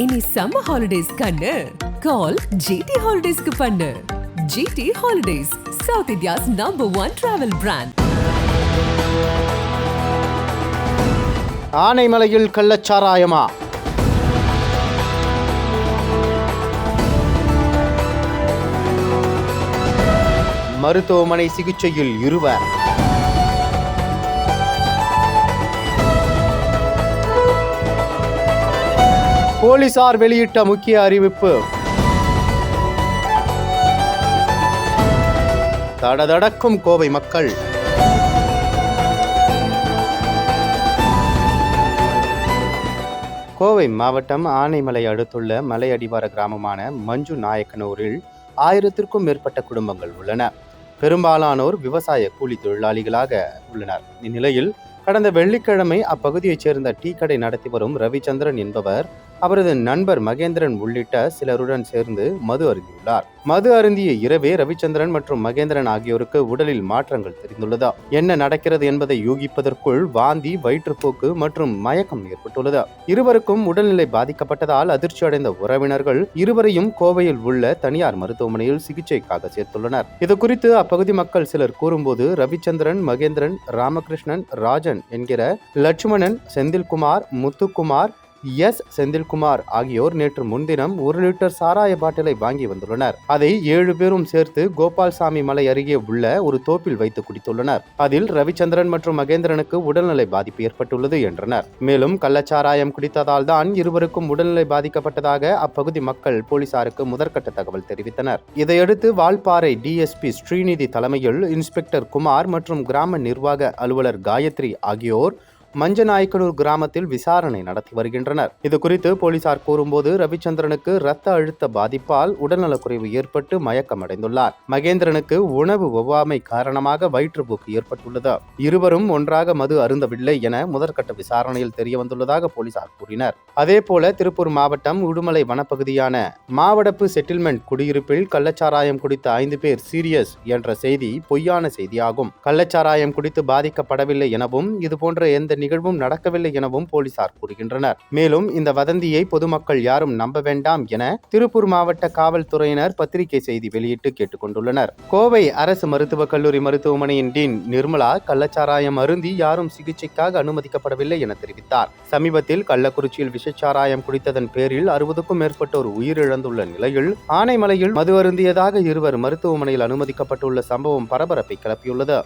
இனி summer holidays கண்ணு கால் GT ஹாலிடேஸ்க்கு பண்ணு. GT holidays, South India's #1 travel brand. ஆனைமலையில் கள்ளச்சாராயமா? மருத்துவமனை சிகிச்சையில் இருவர். போலீசார் வெளியிட்ட முக்கிய அறிவிப்பு. தடதடக்கும் கோவை மக்கள். கோவை மாவட்டம் ஆனைமலை அடுத்துள்ள மலையடிவார கிராமமான மஞ்சு நாயக்கனூரில் 1000த்திற்கும் மேற்பட்ட குடும்பங்கள் உள்ளன. பெரும்பாலானோர் விவசாய கூலி தொழிலாளிகளாக உள்ளனர். இந்நிலையில் கடந்த வெள்ளிக்கிழமை அப்பகுதியைச் சேர்ந்த டீ கடை நடத்தி வரும் ரவிச்சந்திரன் என்பவர் அவரது நண்பர் மகேந்திரன் உள்ளிட்ட சிலருடன் சேர்ந்து மது அருந்தியுள்ளார். மது அருந்திய இரவே ரவிச்சந்திரன் மற்றும் மகேந்திரன் ஆகியோருக்கு உடலில் மாற்றங்கள் தெரிந்துள்ளது. என்ன நடக்கிறது என்பதை யூகிப்பதற்குள் வாந்தி, வயிற்றுப்போக்கு மற்றும் மயக்கம் ஏற்பட்டுள்ளது. இருவருக்கும் உடல்நிலை பாதிக்கப்பட்டதால் அதிர்ச்சி அடைந்த உறவினர்கள் இருவரையும் கோவையில் உள்ள தனியார் மருத்துவமனையில் சிகிச்சைக்காக சேர்த்துள்ளனர். இதுகுறித்து அப்பகுதி மக்கள் சிலர் கூறும்போது, ரவிச்சந்திரன், மகேந்திரன், ராமகிருஷ்ணன், ராஜன் என்கிற லட்சுமணன், செந்தில்குமார், முத்துக்குமார், செந்தில்குமார் ஆகியோர் நேற்று முன்தினம் 1 லிட்டர் சாராய பாட்டிலை வாங்கி வந்துள்ளனர். அதை 7 பேரும் சேர்த்து கோபால்சாமி மலை அருகே உள்ள ஒரு தோப்பில் வைத்து குடித்துள்ளனர். அதில் ரவிச்சந்திரன் மற்றும் மகேந்திரனுக்கு உடல்நிலை பாதிப்பு ஏற்பட்டுள்ளது என்றனர். மேலும் கள்ளச்சாராயம் குடித்ததால் தான் இருவருக்கும் உடல்நிலை பாதிக்கப்பட்டதாக அப்பகுதி மக்கள் போலீசாருக்கு முதற்கட்ட தகவல் தெரிவித்தனர். இதையடுத்து வால்பாறை டிஎஸ்பி ஸ்ரீநிதி தலைமையில் இன்ஸ்பெக்டர் குமார் மற்றும் கிராம நிர்வாக அலுவலர் காயத்ரி ஆகியோர் மஞ்சநாயக்கனூர் கிராமத்தில் விசாரணை நடத்தி வருகின்றனர். இது குறித்து போலீசார் கூறும்போது, ரவிச்சந்திரனுக்கு இரத்த அழுத்த பாதிப்பால் உடல்நலக்குறைவு ஏற்பட்டு மயக்கம் அடைந்துள்ளார். மகேந்திரனுக்கு உணவு ஒவ்வாமை காரணமாக வயிற்றுப்போக்கு ஏற்பட்டுள்ளது. இருவரும் ஒன்றாக மது அருந்தவில்லை என முதற்கட்ட விசாரணையில் தெரியவந்துள்ளதாக போலீசார் கூறினர். அதேபோல திருப்பூர் மாவட்டம் உடுமலை வனப்பகுதியான மாவடப்பு செட்டில்மெண்ட் குடியிருப்பில் கள்ளச்சாராயம் குடித்த 5 பேர் சீரியஸ் என்ற செய்தி பொய்யான செய்தியாகும். கள்ளச்சாராயம் குடித்து பாதிக்கப்படவில்லை எனவும் இதுபோன்ற எந்த நிகழ்வும் நடக்கவில்லை எனவும் போலீசார் கூறுகின்றனர். மேலும் இந்த வதந்தியை பொதுமக்கள் யாரும் நம்ப வேண்டாம் என திருப்பூர் மாவட்ட காவல்துறையினர் பத்திரிகை செய்தி வெளியிட்டு கேட்டுக்கொண்டுள்ளனர். கோவை அரசு மருத்துவக் கல்லூரி மருத்துவமனையின் டீன் நிர்மலா கள்ளச்சாராயம் அருந்தி யாரும் சிகிச்சைக்காக அனுமதிக்கப்படவில்லை என தெரிவித்தார். சமீபத்தில் கள்ளக்குறிச்சியில் விஷச்சாராயம் குடித்ததன் பேரில் 60க்கும் மேற்பட்டோர் உயிரிழந்துள்ள நிலையில் ஆனைமலையில் மது அருந்தியதாக இருவர் மருத்துவமனையில் அனுமதிக்கப்பட்டுள்ள சம்பவம் பரபரப்பை கிளப்பியுள்ளது.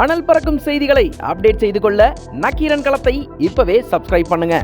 அனல் பறக்கும் செய்திகளை அப்டேட் செய்து கொள்ள நக்கீரன் களத்தை இப்பவே சப்ஸ்கிரைப் பண்ணுங்க.